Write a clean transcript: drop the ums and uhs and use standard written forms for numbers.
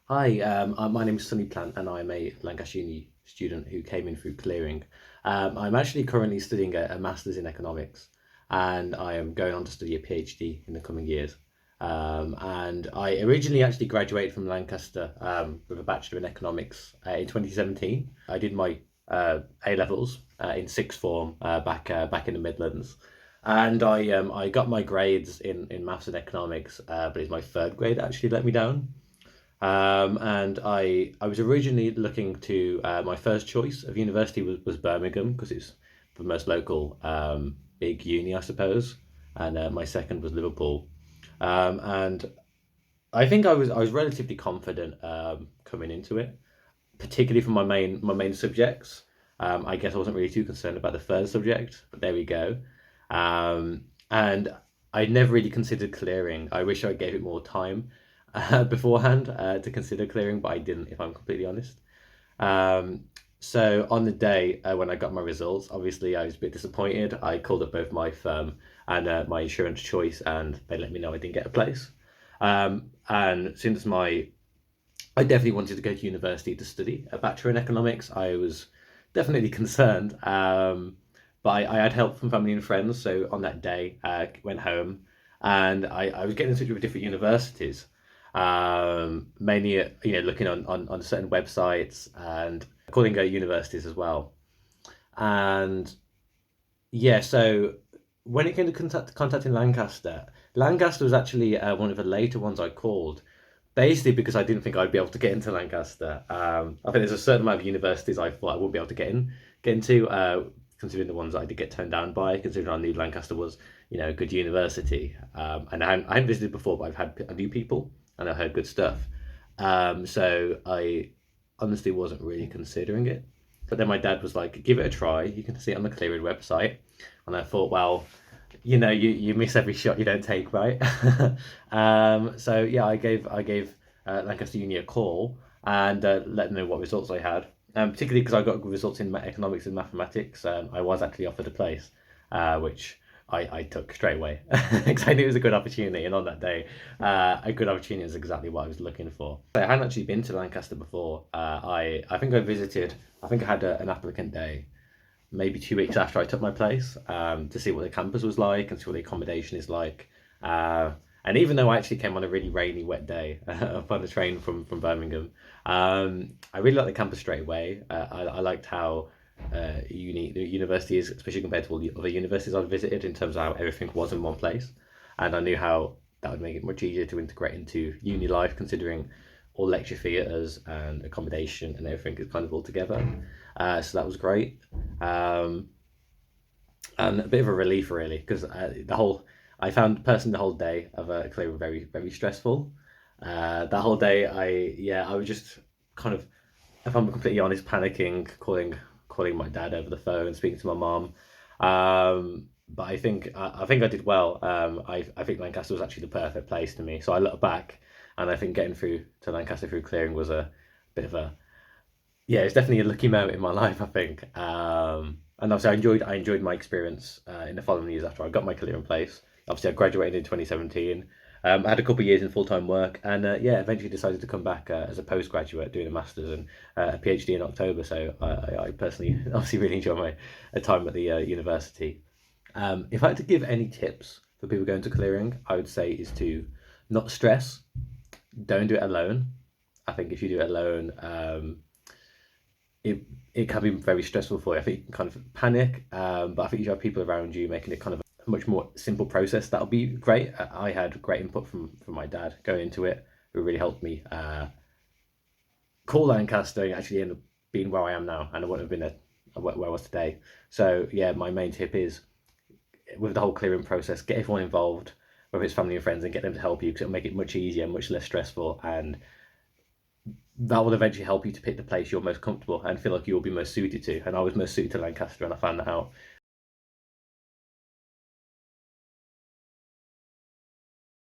Hi, my name is Sunny Plant, and I'm a Lancaster Uni student who came in through clearing. I'm actually currently studying a master's in economics, and I am going on to study a PhD in the coming years. And I originally actually graduated from Lancaster with a Bachelor in Economics in 2017. I did my A levels in sixth form back in the Midlands. And I got my grades in maths and economics, but it's my third grade that actually let me down. And I was originally looking to my first choice of university was Birmingham because it's the most local big uni, I suppose. And my second was Liverpool. And I think I was relatively confident coming into it, particularly for my main subjects. I guess I wasn't really too concerned about the third subject, but there we go. And I never really considered clearing. I wish I gave it more time beforehand to consider clearing, but I didn't, if I'm completely honest. Um, so on the day when I got my results, obviously I was a bit disappointed. I called up both my firm and my insurance choice, and they let me know I didn't get a place. And since I definitely wanted to go to university to study a bachelor in economics, I was definitely concerned. But I had help from family and friends, so on that day, I went home and I was getting in touch with different universities, mainly looking on certain websites and calling out universities as well. And yeah, so when it came to contacting Lancaster, Lancaster was actually one of the later ones I called, basically because I didn't think I'd be able to get into Lancaster. I think there's a certain amount of universities I thought I wouldn't be able to get into, considering the ones that I did get turned down by, considering I knew Lancaster was, a good university. And I hadn't visited before, but I knew people and I heard good stuff. So I honestly wasn't really considering it. But then my dad was like, give it a try. You can see it on the Cleared website. And I thought, well, you miss every shot you don't take, right? So yeah, I gave Lancaster Uni a call and let them know what results I had. Particularly because I got good results in economics and mathematics. I was actually offered a place, which I took straight away because I knew it was a good opportunity. And on that day, a good opportunity is exactly what I was looking for. I hadn't actually been to Lancaster before. I think I visited. I think I had an applicant day maybe 2 weeks after I took my place to see what the campus was like and see what the accommodation is like. And even though I actually came on a really rainy, wet day up on the train from Birmingham, I really liked the campus straight away. I liked how unique the university is, especially compared to all the other universities I've visited, in terms of how everything was in one place. And I knew how that would make it much easier to integrate into uni life, considering all lecture theatres and accommodation and everything is kind of all together. So that was great. Um, and a bit of a relief really because I found personally the whole day of clearing very very stressful. That whole day I was just kind of, if I'm completely honest, panicking, calling my dad over the phone, speaking to my mom. But I think I did well. I think Lancaster was actually the perfect place to me. So I look back and I think getting through to Lancaster through clearing was a bit of a, yeah, it's definitely a lucky moment in my life, I think. And obviously, I enjoyed my experience in the following years after I got my career in place. Obviously, I graduated in 2017. I had a couple of years in full time work, and yeah, eventually decided to come back as a postgraduate, doing a master's and a PhD in October. So I personally obviously really enjoy my time at the university. If I had to give any tips for people going to clearing, I would say is to not stress. Don't do it alone. I think if you do it alone, it it can be very stressful for you. I think you can kind of panic, but I think if you have people around you making it kind of a much more simple process, that'll be great. I had great input from my dad going into it, who really helped me call Lancaster and actually end up being where I am now, and I wouldn't have been where I was today. So yeah, my main tip is with the whole clearing process, get everyone involved, whether it's family and friends, and get them to help you because it'll make it much easier, much less stressful, and that will eventually help you to pick the place you're most comfortable and feel like you'll be most suited to. And I was most suited to Lancaster, and I found that out